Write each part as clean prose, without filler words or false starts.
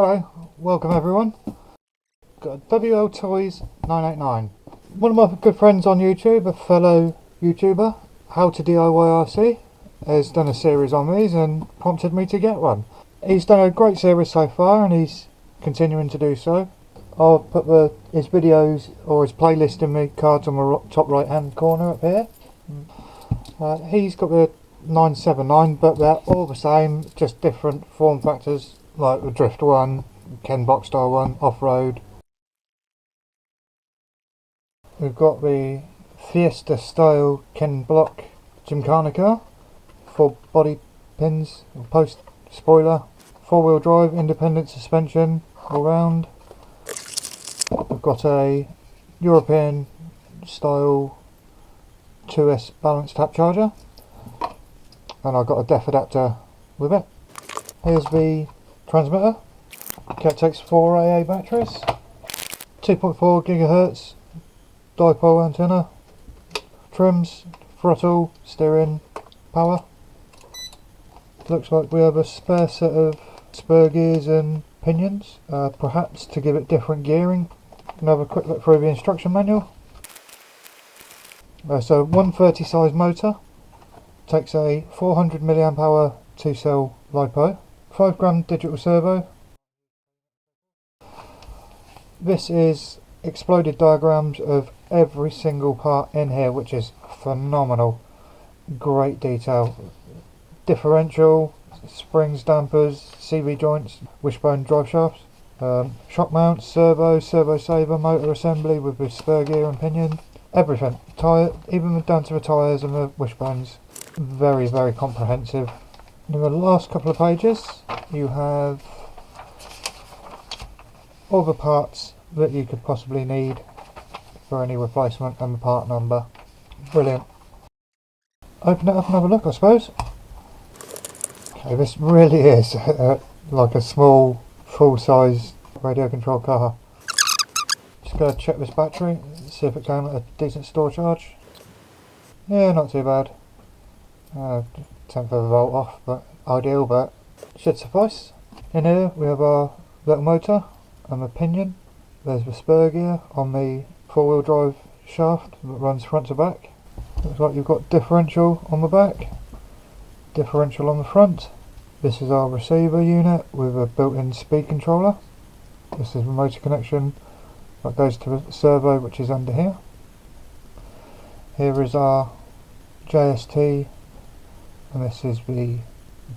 Hello, welcome everyone. Got WLToys 989. One of my good friends on YouTube, a fellow YouTuber, How to DIY RC, has done a series on these and prompted me to get one. He's done a great series so far and he's continuing to do so. I'll put his videos or his playlist in the cards on the top right hand corner up here. He's got the 979, but they're all the same, just different form factors, like the Drift one, Ken Box style one, off-road. We've got the Fiesta style Ken Block Gymkhana car, 4 body pins, post spoiler, 4-wheel drive, independent suspension all round. We've got a European style 2S balance tap charger, and I've got a DEF adapter with it. Here's the transmitter. Okay, it takes 4 AA batteries, 2.4 gigahertz dipole antenna, trims, throttle, steering, power. Looks like we have a spare set of spur gears and pinions, perhaps to give it different gearing. Have a quick look through the instruction manual. So 130 size motor, takes a 400 milliamp hour 2-cell LiPo, 5 gram digital servo. This is exploded diagrams of every single part in here, which is phenomenal. Great detail. Differential, springs, dampers, CV joints, wishbone drive shafts, shock mounts, servo saver, motor assembly with the spur gear and pinion, everything. Tyre, even down to the tyres and the wishbones. Very, very comprehensive. In the last couple of pages you have all the parts that you could possibly need for any replacement and the part number. Brilliant. Open it up and have a look, I suppose. Okay, this really is like a small, full-size radio control car. Just gotta check this battery, see if it came at a decent store charge. Yeah, not too bad. 10th of a volt off, but ideal, but should suffice. In here we have our little motor and the pinion. There's the spur gear on the 4-wheel drive shaft that runs front to back. Looks like you've got differential on the back, differential on the front. This is our receiver unit with a built-in speed controller. This is the motor connection that goes to the servo, which is under here. Here is our JST, and this is the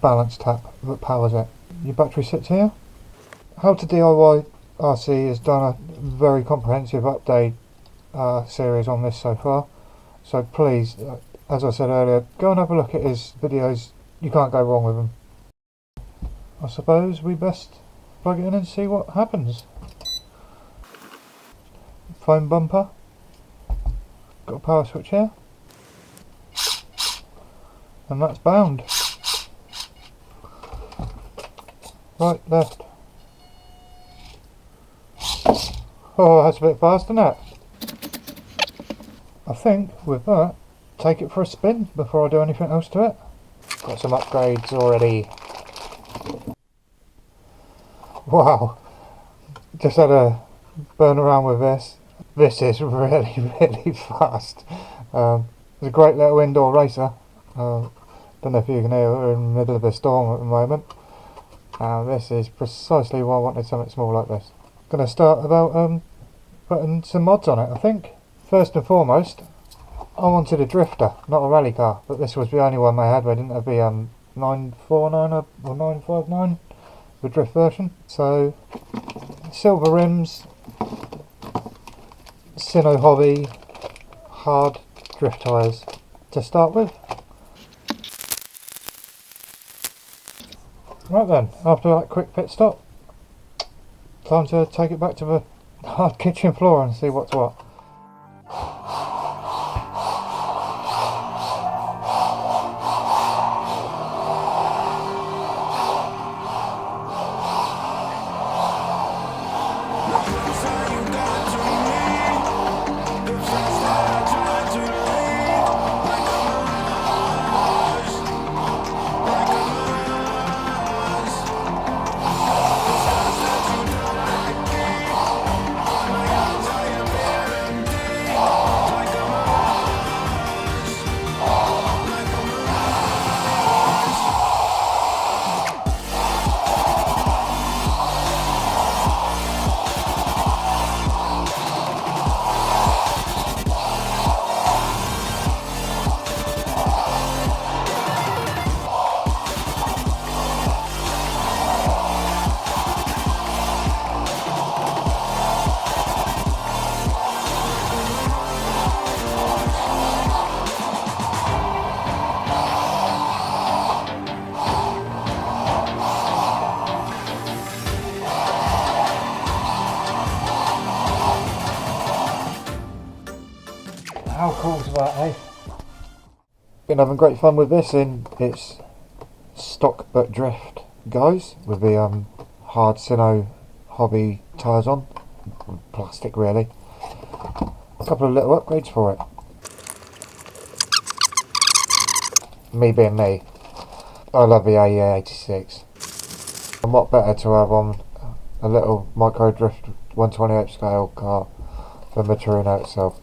balance tap that powers it. Your battery sits here. How to DIY RC has done a very comprehensive update series on this so far, so please, as I said earlier, go and have a look at his videos. You can't go wrong with them. I suppose we best plug it in and see what happens. Foam bumper, got a power switch here, and that's bound. Right, left. Oh, that's a bit fast, isn't it? I think with that, take it for a spin before I do anything else to it. Got some upgrades already. Wow, just had a burn around with this. This is really, really fast. It's a great little indoor racer. Don't know if you can hear, we're in the middle of a storm at the moment. This is precisely why I wanted something small like this. Going to start about putting some mods on it, I think. First and foremost, I wanted a drifter, not a rally car, but this was the only one they had. They didn't have the 949 or 959, the drift version. So, silver rims, Sino Hobby hard drift tyres to start with. Right then, after that quick pit stop, time to take it back to the hard kitchen floor and see what's what. How cool is that, eh? Been having great fun with this in its stock but drift guys, with the hard Sino hobby tyres on, plastic really. A couple of little upgrades for it. Me being me, I love the AE86. And what better to have on a little micro drift 128 scale car than the Trueno itself.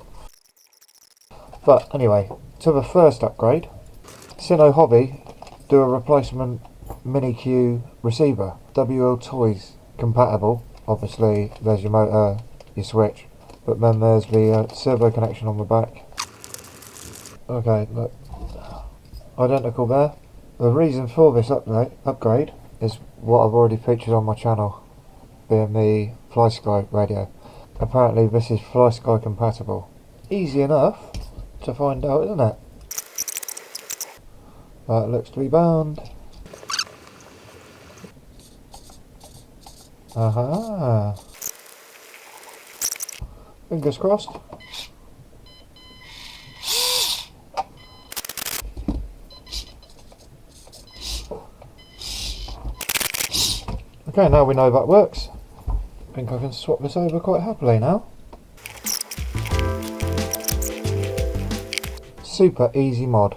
But anyway, to the first upgrade, Sino Hobby do a replacement mini Q receiver, WLToys compatible. Obviously there's your motor, your switch, but then there's the servo connection on the back. Okay, look, identical there. The reason for this upgrade is what I've already featured on my channel, being the Flysky radio. Apparently this is Flysky compatible. Easy enough to find out, isn't it? That looks to be bound. Aha! Fingers crossed. Okay, now we know that works. I think I can swap this over quite happily now. Super easy mod.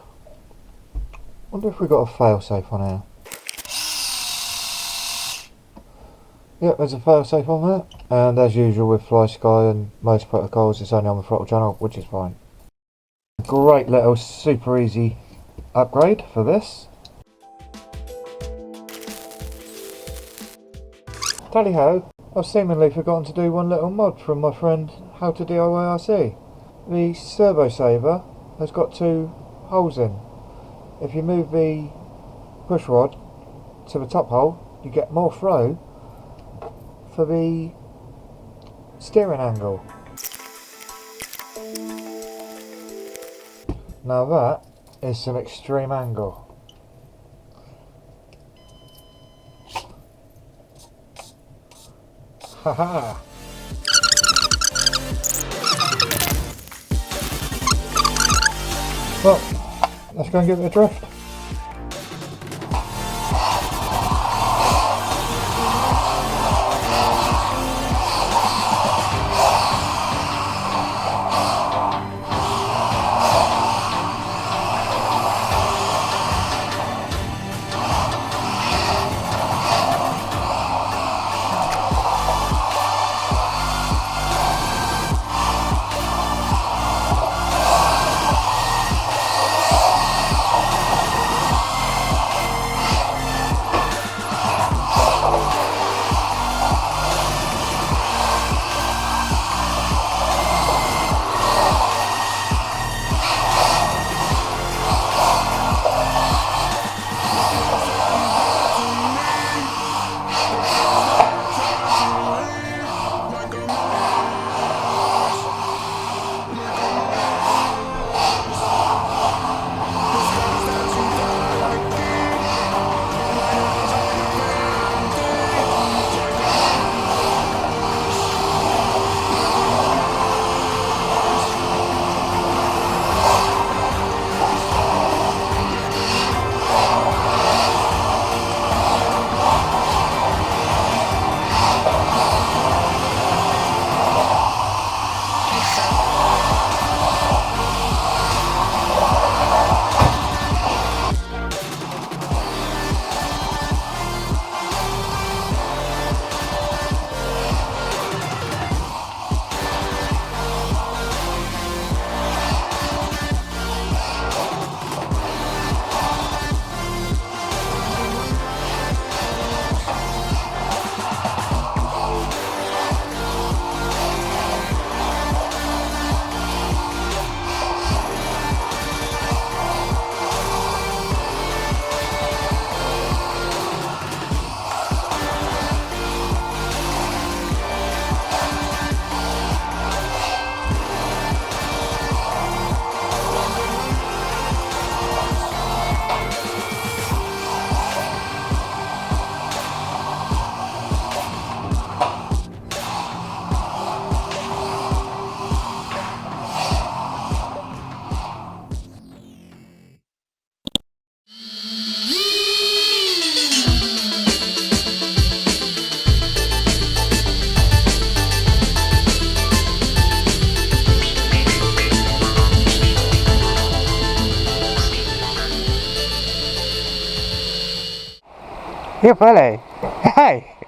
Wonder if we've got a failsafe on here. Yep, there's a failsafe on there. And as usual with Flysky and most protocols, it's only on the throttle channel, which is fine. Great little super easy upgrade for this. Tally ho, I've seemingly forgotten to do one little mod from my friend How to DIY RC. The servo saver has got 2 holes in. If you move the push rod to the top hole, you get more throw for the steering angle. Now that is some extreme angle. Haha! Well, let's go and give it a drift. Your belly. Hey!